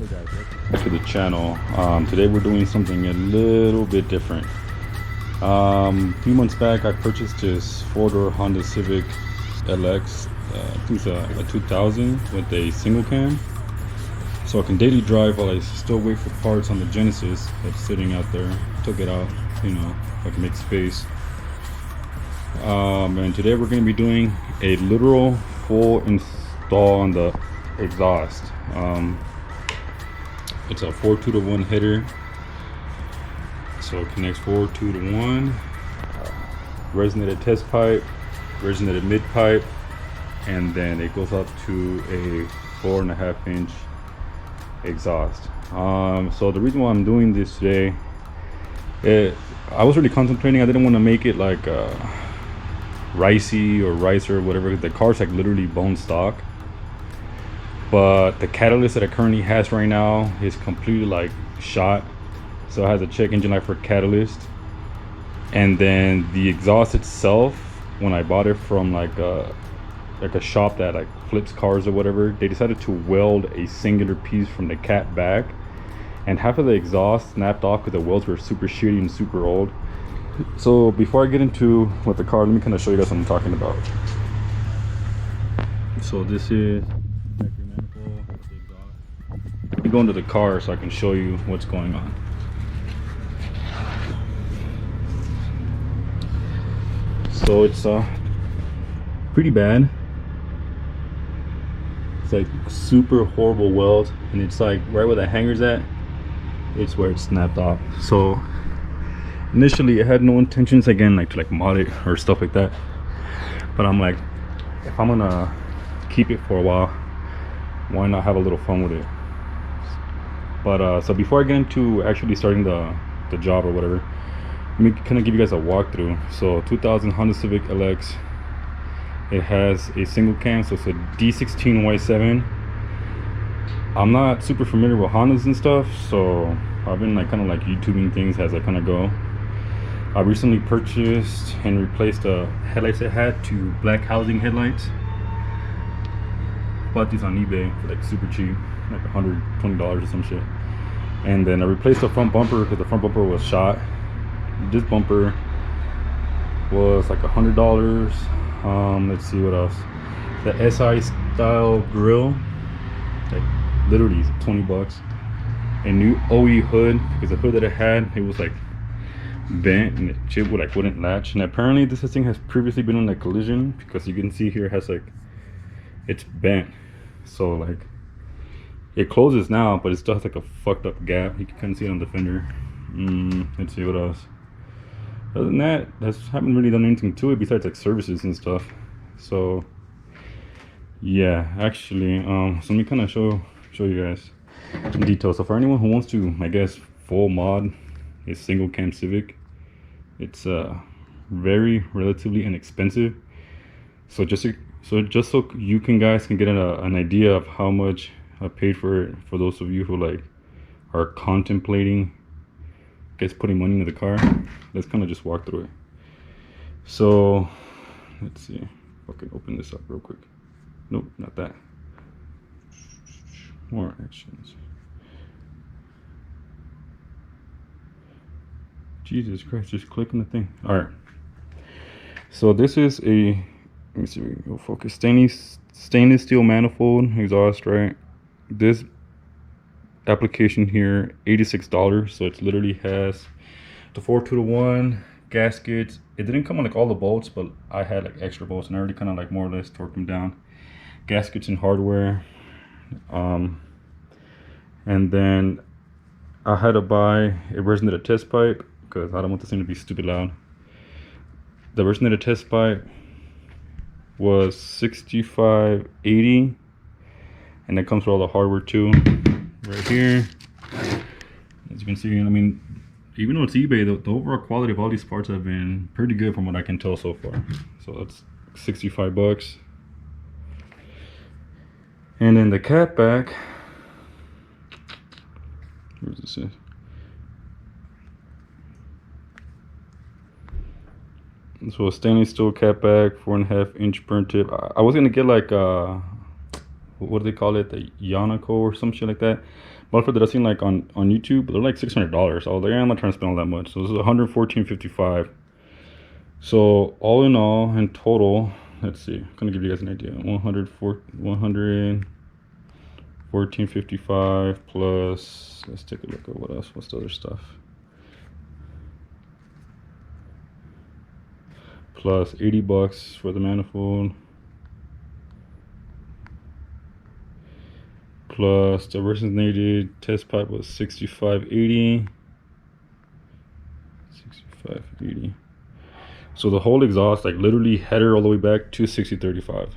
Hey guys, welcome back to the channel. Today we're doing something a little bit different. A few months back I purchased this four-door Honda Civic LX, I think it's a 2000 with a single cam. So I can daily drive while I still wait for parts on the Genesis that's sitting out there. Took it out, you know, if I can make space. And today we're going to be doing a literal full install on the exhaust. It's a 4-2-to-1 header, so it connects 4-2-to-1, resonated test pipe, resonated mid pipe, and then it goes up to a 4.5-inch exhaust. So the reason why I'm doing this today, I was really contemplating. I didn't want to make it like ricey or ricer or whatever. The car's like literally bone stock, but the catalyst that it currently has right now is completely like shot, so it has a check engine light for catalyst. And then the exhaust itself, when I bought it from like a shop that like flips cars or whatever, they decided to weld a singular piece from the cat back, and half of the exhaust snapped off because the welds were super shitty and super old. So before I get into with the car, let me kind of show you guys what I'm talking about. So this is let me go into the car so I can show you what's going on. So it's pretty bad. It's like super horrible weld, and it's like right where the hanger's at, it's where it snapped off. So initially I had no intentions again like to like mod it or stuff like that, but I'm like, if I'm gonna keep it for a while, why not have a little fun with it? But so before I get into actually starting the job or whatever, let me kind of give you guys a walkthrough. So 2000 Honda Civic LX, it has a single cam, so it's a D16Y7. I'm not super familiar with Hondas and stuff, so I've been like kind of like YouTubing things as I kind of go. I recently purchased and replaced the headlights it had to black housing headlights. Bought these on eBay for like super cheap, like $120 or some shit. And then I replaced the front bumper because the front bumper was shot. This bumper was like $100. Let's see what else. The SI style grill, like literally 20 bucks. A new OE hood, because the hood that it had, it was like bent and the chip would like wouldn't latch. And apparently this thing has previously been on a collision, because you can see here it has like, it's bent. So like it closes now, but it still has like a fucked up gap. You can kind of see it on the fender. Let's see what else. Other than that, haven't really done anything to it besides like services and stuff. So yeah, actually, so let me kind of show you guys in detail. So for anyone who wants to, I guess, full mod a single cam Civic, it's very relatively inexpensive. So just so you guys can get an idea of how much I paid for it, for those of you who like are contemplating, I guess, putting money into the car, let's kind of just walk through it. So let's see if I can open this up real quick. Nope, not that. More actions. Jesus Christ, just click on the thing. All right, so this is a, let me see if we can go focus, stainless steel manifold exhaust, right? This application here, $86. So it literally has the 4-2-to-1 gaskets. It didn't come on like all the bolts, but I had like extra bolts and I already kind of like more or less torqued them down. Gaskets and hardware. And then I had to buy a resonated test pipe because I don't want this thing to be stupid loud. The resonated test pipe was $65.80, and it comes with all the hardware too right here. As you can see, I mean, even though it's eBay, the overall quality of all these parts have been pretty good from what I can tell so far. So that's 65 bucks. And then the cat back, where's this at? So a stainless steel cat back, 4.5-inch burn tip. I was gonna get like what do they call it, the Yanaco or some shit like that, muffler that I've seen like on YouTube, they're like $600. I was like, I'm not trying to spend all that much. So this is $114.55. So all in all, in total, let's see, I'm gonna give you guys an idea. 114.55 plus, let's take a look at what else, what's the other stuff. Plus $80 for the manifold. Plus the resonated test pipe was $65.80. $65.80. So the whole exhaust, like literally header all the way back to $60.35.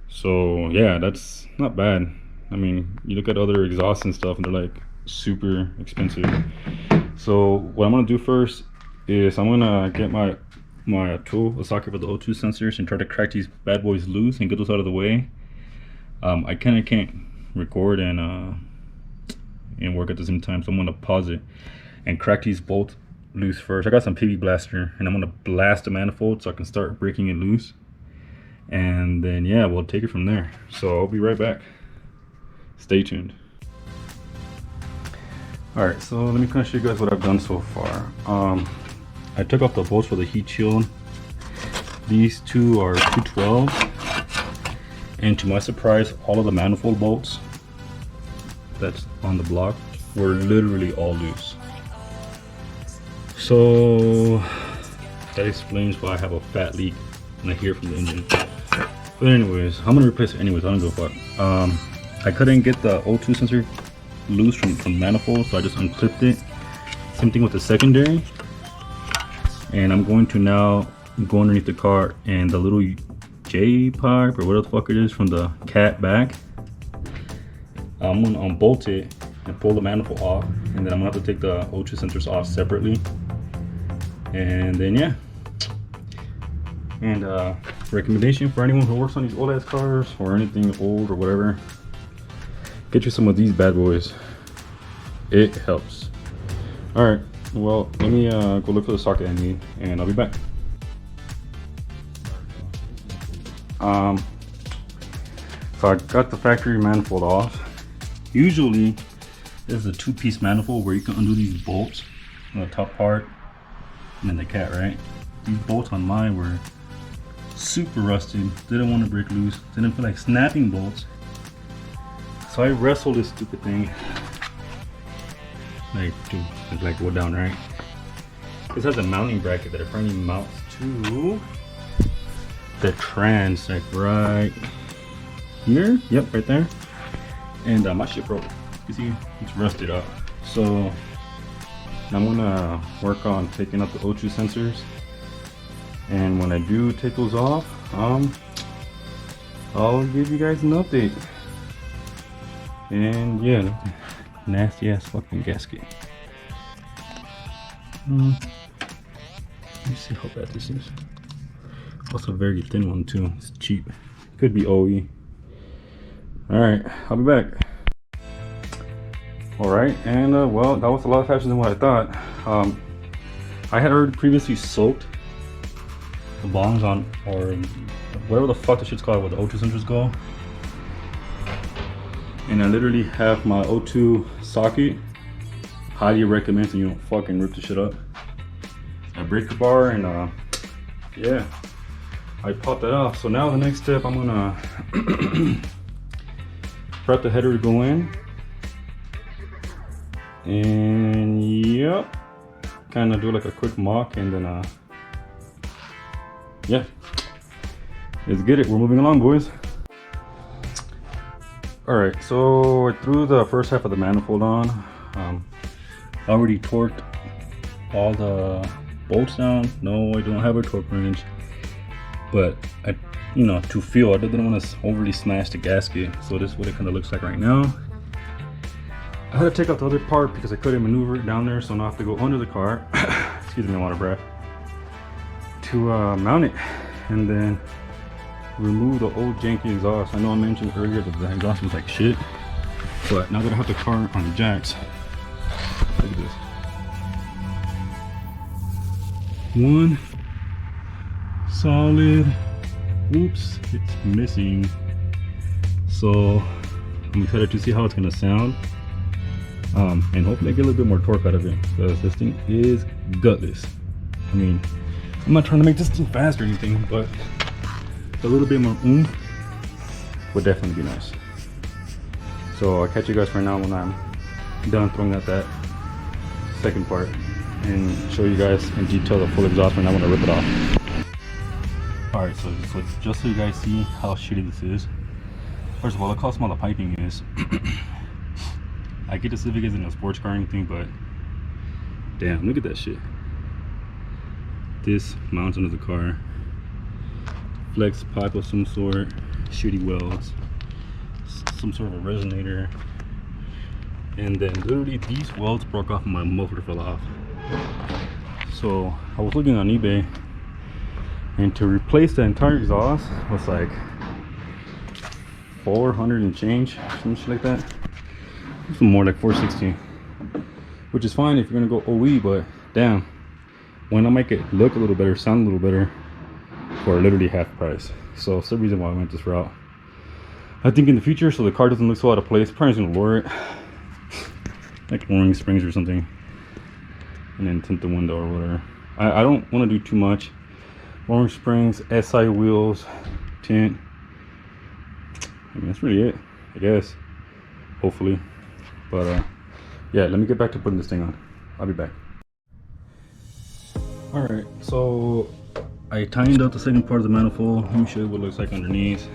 So yeah, that's not bad. I mean, you look at other exhausts and stuff and they're like super expensive. So what I'm gonna do first is I'm gonna get my tool, a socket for the O2 sensors, and try to crack these bad boys loose and get those out of the way. I kind of can't record and work at the same time, so I'm gonna pause it and crack these bolts loose first. I got some PV blaster and I'm gonna blast the manifold so I can start breaking it loose, and then yeah, we'll take it from there. So I'll be right back, stay tuned. All right, so let me kind of show you guys what I've done so far. I took off the bolts for the heat shield. These two are 212, and to my surprise, all of the manifold bolts that's on the block were literally all loose. So that explains why I have a fat leak and I hear it from the engine. But anyways, I'm gonna replace it anyways. I don't give a fuck. I couldn't get the O2 sensor loose from the manifold, so I just unclipped it. Same thing with the secondary. And I'm going to now go underneath the car, and the little J pipe or whatever the fuck it is from the cat back, I'm gonna unbolt it and pull the manifold off, and then I'm gonna have to take the O2 sensors off separately. And then yeah, and recommendation for anyone who works on these old ass cars or anything old or whatever, get you some of these bad boys. It helps. All right, well, let me go look for the socket I need, and I'll be back. So I got the factory manifold off. Usually there's a two-piece manifold where you can undo these bolts on the top part and then the cat, right? These bolts on mine were super rusted, didn't want to break loose, didn't feel like snapping bolts. So I wrestled this stupid thing like to go down, right? This has a mounting bracket that apparently mounts to the trans, like right here. Yep, right there. And my shit broke. You see, it's rusted up. So I'm gonna work on taking out the O2 sensors, and when I do take those off, I'll give you guys an update. And yeah, nasty ass fucking gasket. Let me see how bad this is. Also a very thin one too. It's cheap. Could be OE. Alright, I'll be back. Alright, and well, that was a lot faster than what I thought. I had already previously soaked the bongs on, or whatever the fuck the shit's called, where the O2 sensors go. And I literally have my O2 socket. Highly recommend so you don't fucking rip the shit up. A breaker bar, and yeah, I popped that off. So now the next step, I'm gonna prep the header to go in, and yep, kind of do like a quick mock, and then yeah, let's get it. We're moving along, boys. All right, so I threw the first half of the manifold on. I already torqued all the bolts down. No, I don't have a torque wrench, but I, you know, to feel, I didn't want to overly smash the gasket. So this is what it kind of looks like right now. I had to take out the other part because I couldn't maneuver it down there, so now I have to go under the car. Excuse me, I'm out of breath. To mount it, and then remove the old janky exhaust. I know I mentioned earlier that the exhaust was like shit, but now that I have the car on the jacks, look at this. One solid. Oops, it's missing. So I'm excited to see how it's gonna sound. And hopefully I get a little bit more torque out of it, because this thing is gutless. I mean, I'm not trying to make this thing fast or anything, but a little bit more oomph would definitely be nice. So I'll catch you guys right now when I'm done throwing out that second part and show you guys in detail the full exhaust when I want to rip it off. Alright, so just so you guys see how shitty this is. First of all, look how small the piping is. I get the Civic isn't a sports car or anything, but damn, look at that shit. This mounts into the car. Flex pipe of some sort, shitty welds, some sort of a resonator, and then literally these welds broke off and my muffler fell off. So I was looking on eBay, and to replace the entire exhaust was like 400 and change, some shit like that. Some more like 460, which is fine if you're gonna go OE, but damn, why not make it look a little better, sound a little better for literally half price? So it's the reason why I went this route. I think in the future, so the car doesn't look so out of place, probably just gonna lower it, like lowering springs or something, and then tint the window or whatever. I don't want to do too much. Lowering springs, SI wheels, tint. I mean, that's really it, I guess. Hopefully. But yeah, let me get back to putting this thing on. I'll be back. Alright, so I tightened up the second part of the manifold. Let me show you what it looks like underneath.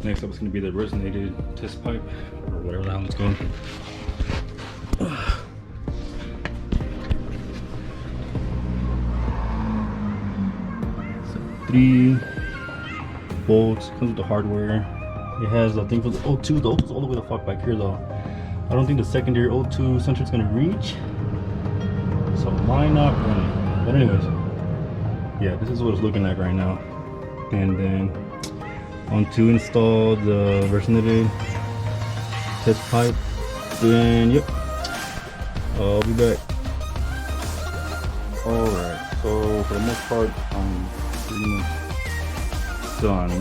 Next up is going to be the resonated test pipe, or whatever the hell it's called. So 3 bolts, comes with the hardware. It has a thing for the O2. The O2's all the way the fuck back here though. I don't think the secondary O2 sensor is gonna reach, so why not run it? But anyways, yeah, this is what it's looking like right now. And then on to install the resonated test pipe. Then yep, I'll be back. Alright, so for the most part, I'm pretty much done.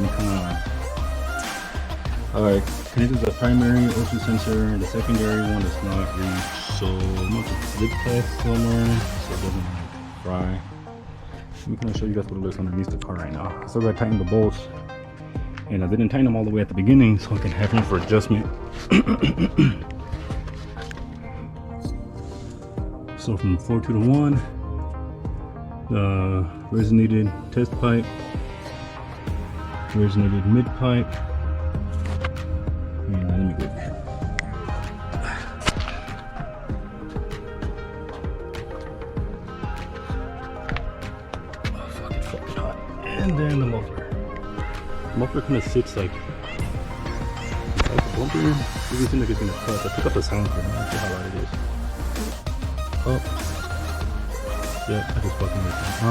Alright, connected to the primary O2 sensor. The secondary one does not reach, so I'm going to zip test somewhere so it doesn't fry. Let me kind of show you guys what it looks underneath the car right now. I still got to tighten the bolts, and I didn't tighten them all the way at the beginning so I can have room for adjustment. So from 4.2 to 1, the resonated test pipe, resonated mid pipe. And let me go here. Oh fuck, it's fucking hot. And then the muffler. The muffler kind of sits like the bumper. It doesn't seem like it's gonna cut. I pick up the sound for it. Let's see how loud it is. Oh. Yeah, I just fucking missed it.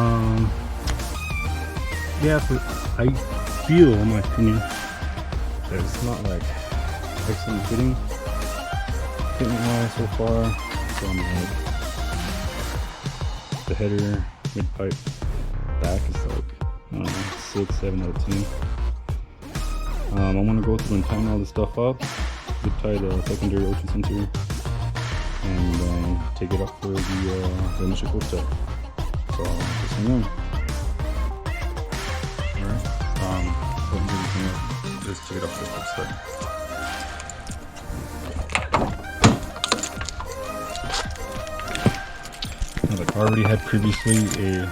Yeah, but I feel, in my opinion, that it's not like excellent fitting wise so far. So I'm like, the header, mid pipe, back is like, I don't know, 6, 7 out of 10. I want to go through and tighten all this stuff up, zip tie the secondary O2 sensor, and then take it up for the initial cold start. So just hang on. Alright, so I'm going to just take it up for the cold start. Now the car already had previously a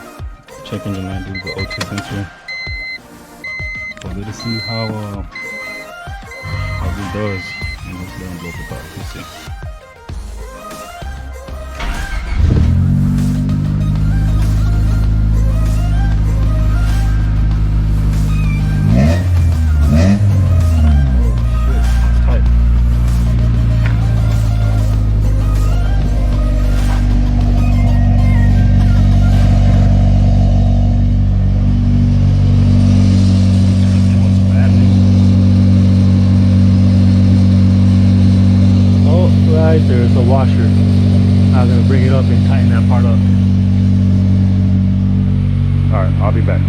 check engine light due to the O2 sensor. So let's see how it does, and hopefully I don't blow up the car. Let's see. There's a washer. I'm gonna bring it up and tighten that part up. Alright, I'll be back.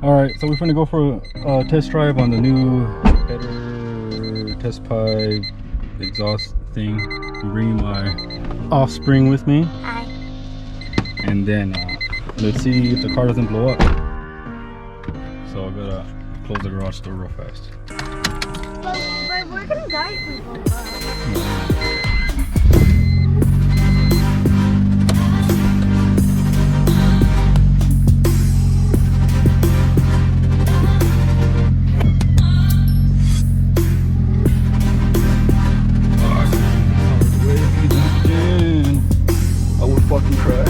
Alright, so we're gonna go for a test drive on the new header, test pipe, exhaust thing. I'm bringing my offspring with me. Hi. And then let's see if the car doesn't blow up. So I gotta close the garage door real fast. But we're gonna die if we blow up. I would fucking cry.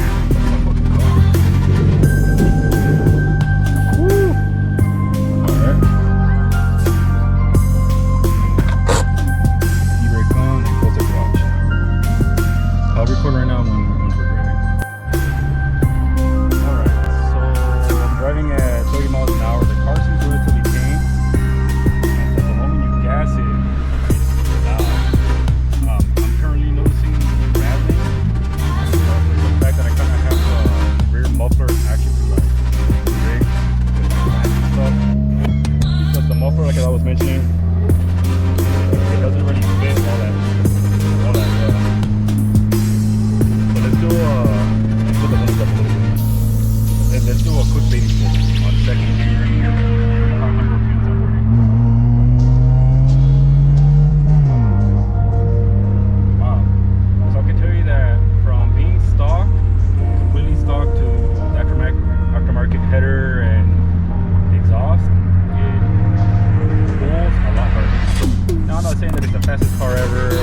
Record right now when we're driving. Alright, so I'm driving at 30 miles an hour. The car seems relatively tame. And at the moment you gas it, it's loud. I'm currently noticing rattling. The fact that I kind of have the rear muffler actually like rigged with fans and stuff. Because the muffler, like I was mentioning, it doesn't really fit all that let's do a quick baby flip on second gear. Wow. So I can tell you that from being stock, completely stock, to aftermarket header and exhaust, it pulls a lot harder. Now I'm not saying that it's the fastest car ever